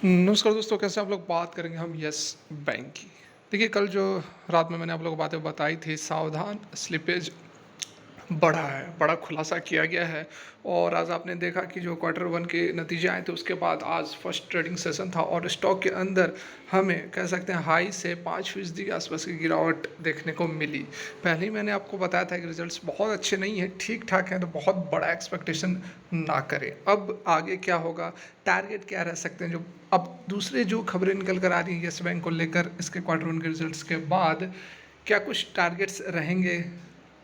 नमस्कार दोस्तों, कैसे आप लोग बात करेंगे हम यस बैंक की। देखिए, कल जो रात में मैंने आप लोगों को बातें बताई थी, सावधान स्लिपेज बढ़ा है, बड़ा खुलासा किया गया है। और आज आपने देखा कि जो क्वार्टर वन के नतीजे आए थे उसके बाद आज फर्स्ट ट्रेडिंग सेशन था और स्टॉक के अंदर हमें कह सकते हैं हाई से 5% के आसपास की गिरावट देखने को मिली। पहले ही मैंने आपको बताया था कि रिजल्ट्स बहुत अच्छे नहीं हैं, ठीक ठाक हैं, तो बहुत बड़ा एक्सपेक्टेशन ना करें। अब आगे क्या होगा, टारगेट क्या रह सकते हैं, जो अब दूसरे जो खबरें निकल कर आ रही हैं येस बैंक को लेकर इसके क्वार्टर वन के रिजल्ट्स के बाद, क्या कुछ टारगेट्स रहेंगे,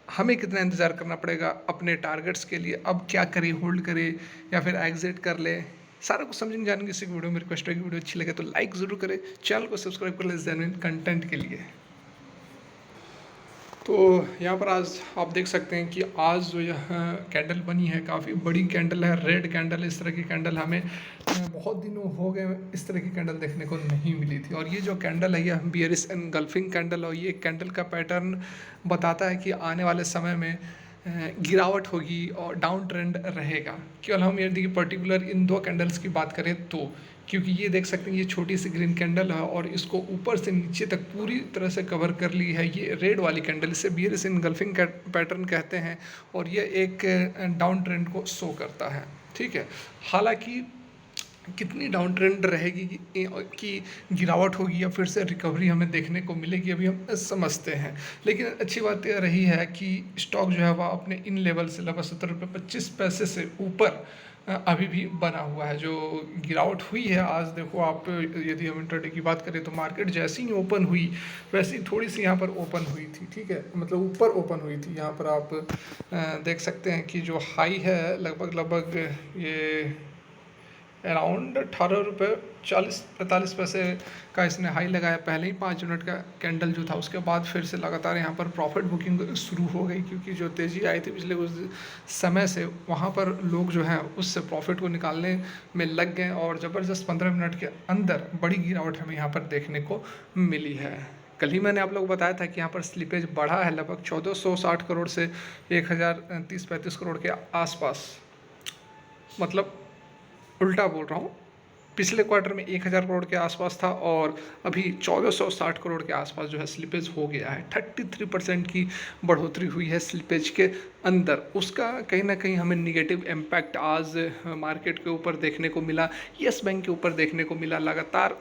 हमें कितना इंतज़ार करना पड़ेगा अपने टारगेट्स के लिए, अब क्या करें, होल्ड करें या फिर एग्जिट कर लें, सारा कुछ समझेंगे जानेंगे इसी वीडियो में। रिक्वेस्ट है कि वीडियो अच्छी लगे तो लाइक ज़रूर करें, चैनल को सब्सक्राइब कर लें जेन्युइन कंटेंट के लिए। तो यहाँ पर आज आप देख सकते हैं कि आज जो यह कैंडल बनी है, काफ़ी बड़ी कैंडल है, रेड कैंडल। इस तरह की कैंडल हमें बहुत दिनों हो गए इस तरह की कैंडल देखने को नहीं मिली थी। और ये जो कैंडल है यह बियरिश एनगल्फिंग कैंडल, और ये कैंडल का पैटर्न बताता है कि आने वाले समय में गिरावट होगी और डाउन ट्रेंड रहेगा। केवल हम यदि पर्टिकुलर इन दो कैंडल्स की बात करें तो, क्योंकि ये देख सकते हैं ये छोटी सी ग्रीन कैंडल है और इसको ऊपर से नीचे तक पूरी तरह से कवर कर ली है ये रेड वाली कैंडल। इसे बियरिश इनगल्फिंग पैटर्न कहते हैं और ये एक डाउन ट्रेंड को शो करता है। ठीक है, हालांकि कितनी डाउन ट्रेंड रहेगी कि गिरावट होगी या फिर से रिकवरी हमें देखने को मिलेगी, अभी हम समझते हैं। लेकिन अच्छी बात यह रही है कि स्टॉक जो है वह अपने इन लेवल से लगभग 70 रुपये 25 पैसे से ऊपर अभी भी बना हुआ है। जो गिरावट हुई है आज, देखो आप, यदि हम इंट्राडे की बात करें तो मार्केट जैसी ही ओपन हुई वैसी थोड़ी सी यहाँ पर ओपन हुई थी। ठीक है, मतलब ऊपर ओपन हुई थी। यहाँ पर आप देख सकते हैं कि जो हाई है लगभग ये अराउंड 18 रुपये 40 45 पैसे का इसने हाई लगाया। पहले ही 5 यूनिट का कैंडल जो था उसके बाद फिर से लगातार यहाँ पर प्रॉफिट बुकिंग शुरू हो गई, क्योंकि जो तेज़ी आई थी पिछले कुछ समय से वहाँ पर लोग जो हैं उससे प्रॉफिट को निकालने में लग गए और ज़बरदस्त 15 मिनट के अंदर बड़ी गिरावट हमें यहाँ पर देखने को मिली है। कल ही मैंने आप लोगों को बताया था कि यहाँ पर स्लिपेज बढ़ा है लगभग 1460 करोड़ से 1030-35 करोड़ के आसपास। मतलब उल्टा बोल रहा हूँ, पिछले क्वार्टर में 1000 करोड़ के आसपास था और अभी 1460 करोड़ के आसपास जो है स्लिपेज हो गया है। 33% की बढ़ोतरी हुई है स्लिपेज के अंदर। उसका कहीं ना कहीं हमें निगेटिव इम्पैक्ट आज मार्केट के ऊपर देखने को मिला, यस बैंक के ऊपर देखने को मिला। लगातार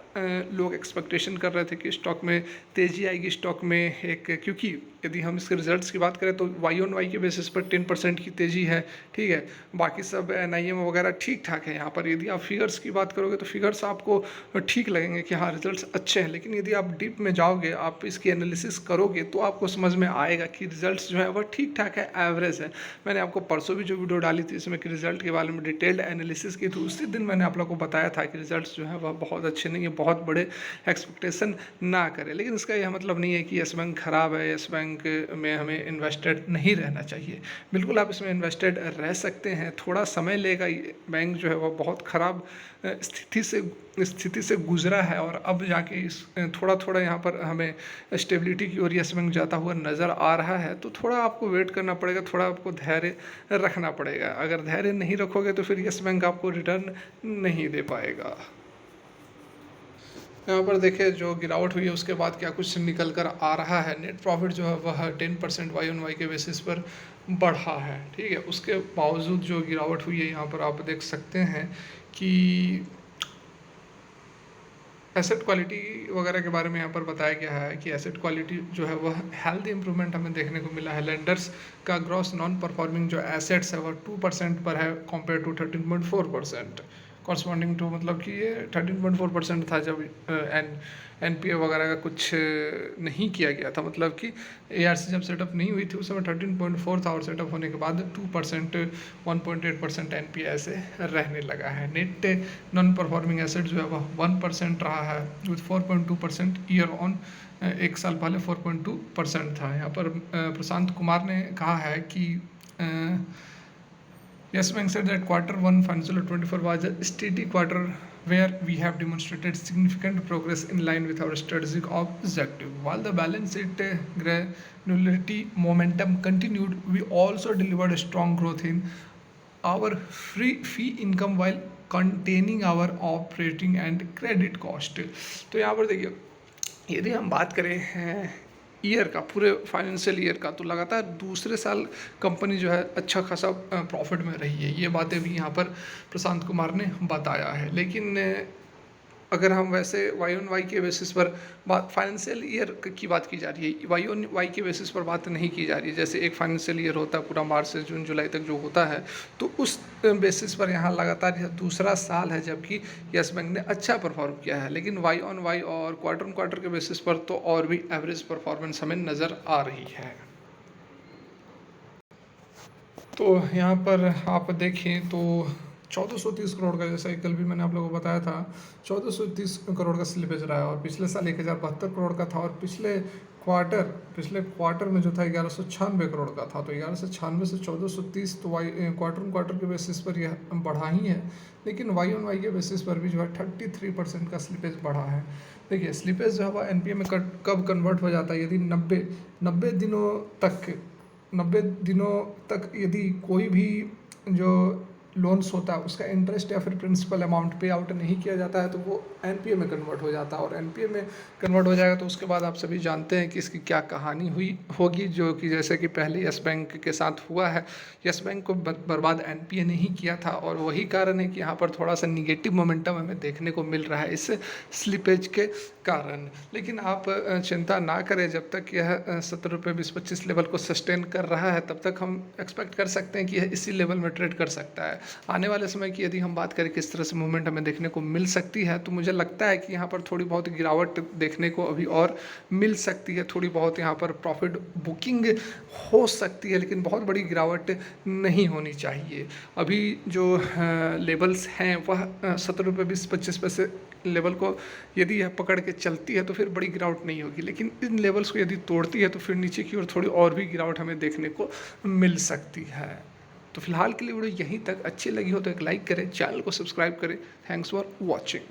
लोग एक्सपेक्टेशन कर रहे थे कि स्टॉक में तेज़ी आएगी, स्टॉक में एक, क्योंकि यदि हम इसके रिजल्ट्स की बात करें तो वाई ऑन वाई के बेसिस पर 10% की तेज़ी है। ठीक है, बाकी सब NIM वगैरह ठीक ठाक है। यहाँ पर यदि आप फिगर्स की बात करोगे तो फिगर्स आपको ठीक लगेंगे कि हाँ रिजल्ट्स अच्छे हैं, लेकिन यदि आप डीप में जाओगे, आप इसकी एनालिसिस करोगे तो आपको समझ में आएगा कि रिजल्ट्स जो है वह ठीक ठाक है, एवरेज है। मैंने आपको परसों भी जो वीडियो डाली थी इसमें कि रिजल्ट के बारे में डिटेल्ड एनालिसिस की थी, उसी दिन मैंने आप लोग को बताया था कि रिजल्ट्स जो है वह बहुत अच्छे नहीं है, बहुत बड़े एक्सपेक्टेशन ना करें। लेकिन इसका यह मतलब नहीं है कि यस बैंक खराब है, यस बैंक में हमें इन्वेस्टेड नहीं रहना चाहिए। बिल्कुल आप इसमें इन्वेस्टेड रह सकते हैं, थोड़ा समय लेगा। बैंक जो है वह बहुत ख़राब स्थिति से गुजरा है और अब जाके इस थोड़ा थोड़ा यहाँ पर हमें स्टेबिलिटी की ओर यस बैंक जाता हुआ नज़र आ रहा है। तो थोड़ा आपको वेट करना पड़ेगा, थोड़ा आपको धैर्य रखना पड़ेगा। अगर धैर्य नहीं रखोगे तो फिर यस बैंक आपको रिटर्न नहीं दे पाएगा। यहाँ पर देखिए जो गिरावट हुई है उसके बाद क्या कुछ निकल कर आ रहा है। नेट प्रॉफिट जो है वह 10% वाई ऑन वाई के बेसिस पर बढ़ा है। ठीक है, उसके बावजूद जो गिरावट हुई है यहाँ पर आप देख सकते हैं कि एसेट क्वालिटी वगैरह के बारे में यहाँ पर बताया गया है कि एसेट क्वालिटी जो है वह हेल्दी इंप्रूवमेंट हमें देखने को मिला है। लेंडर्स का ग्रॉस नॉन परफॉर्मिंग जो एसेट्स है वह 2% पर है कंपेयर टू 13.4%। कॉरस्पॉन्डिंग टू मतलब कि ये 13.4% था जब NPA वगैरह का कुछ नहीं किया गया था। मतलब कि ARC जब सेटअप नहीं हुई थी उस समय 13.4 था और सेटअप होने के बाद 2% 1.8% NPA ऐसे रहने लगा है। नेट नॉन परफॉर्मिंग एसेट जो है वह 1% रहा है विथ 4.2% ईयर ऑन। एक साल पहले 4.2% था। यहाँ पर प्रशांत कुमार ने कहा है कि Yes Bank said that Q1 financial year 24 was a steady quarter where we have demonstrated significant progress in line with our strategic objective. While the balance sheet granularity momentum continued, we also delivered a strong growth in our free fee income while containing our operating and credit cost. तो यहाँ पर देखिए, यदि हम बात करें year का, पूरे फाइनेंशियल ईयर का, तो लगातार दूसरे साल कंपनी जो है अच्छा खासा प्रॉफिट में रही है। ये बातें भी यहाँ पर प्रशांत कुमार ने बताया है। लेकिन अगर हम वैसे वाई ऑन वाई के बेसिस पर बात, फाइनेंशियल ईयर की बात की जा रही है, वाई ऑन वाई के बेसिस पर बात नहीं की जा रही है। जैसे एक फाइनेंशियल ईयर होता है पूरा मार्च से जून जुलाई तक जो होता है, तो उस बेसिस पर यहाँ लगातार यह दूसरा साल है जबकि यस बैंक ने अच्छा परफॉर्म किया है। लेकिन वाई ऑन वाई और क्वार्टर ऑन क्वार्टर के बेसिस पर तो और भी एवरेज परफॉर्मेंस हमें नज़र आ रही है। तो यहाँ पर आप देखें तो 1430 करोड़ का, जैसा कि कल भी मैंने आप लोगों को बताया था, 1430 करोड़ का स्लिपेज रहा है। और पिछले साल 1072 करोड़ का था, और पिछले क्वार्टर में जो था 1196 करोड़ का था। तो 1196 से 1430, तो क्वार्टर ऑन क्वार्टर के बेसिस पर यह बढ़ा ही है। लेकिन वाई ऑन वाई के बेसिस पर भी जो है 33% का स्लिपेज बढ़ा है। देखिए, स्लिपेज जो है वह एनपीए में कब कन्वर्ट हो जाता है, यदि 90 दिनों तक यदि कोई भी जो लोन्स होता है उसका इंटरेस्ट या फिर प्रिंसिपल अमाउंट पे आउट नहीं किया जाता है, तो वो एनपीए में कन्वर्ट हो जाता है। और एनपीए में कन्वर्ट हो जाएगा तो उसके बाद आप सभी जानते हैं कि इसकी क्या कहानी हुई होगी, जो कि जैसे कि पहले यस बैंक के साथ हुआ है। यस बैंक को बर्बाद एनपीए ने ही किया था, और वही कारण है कि यहाँ पर थोड़ा सा निगेटिव मोमेंटम हमें देखने को मिल रहा है इस स्लिपेज के कारण। लेकिन आप चिंता ना करें, जब तक यह 70 रुपये 20-25 लेवल को सस्टेन कर रहा है तब तक हम एक्सपेक्ट कर सकते हैं कि यह इसी लेवल में ट्रेड कर सकता है। आने वाले समय की यदि हम बात करें किस तरह से मूवमेंट हमें देखने को मिल सकती है, तो मुझे लगता है कि यहाँ पर थोड़ी बहुत गिरावट देखने को अभी और मिल सकती है। थोड़ी बहुत यहाँ पर प्रॉफिट बुकिंग हो सकती है, लेकिन बहुत बड़ी गिरावट नहीं होनी चाहिए। अभी जो लेवल्स हैं वह 70 रुपये 20-25 पैसे लेवल को यदि यह पकड़ के चलती है तो फिर बड़ी गिरावट नहीं होगी। लेकिन इन लेवल्स को यदि तोड़ती है तो फिर नीचे की ओर थोड़ी और भी गिरावट हमें देखने को मिल सकती है। तो फिलहाल के लिए वीडियो यहीं तक। अच्छी लगी हो तो एक लाइक करें, चैनल को सब्सक्राइब करें। Thanks for watching.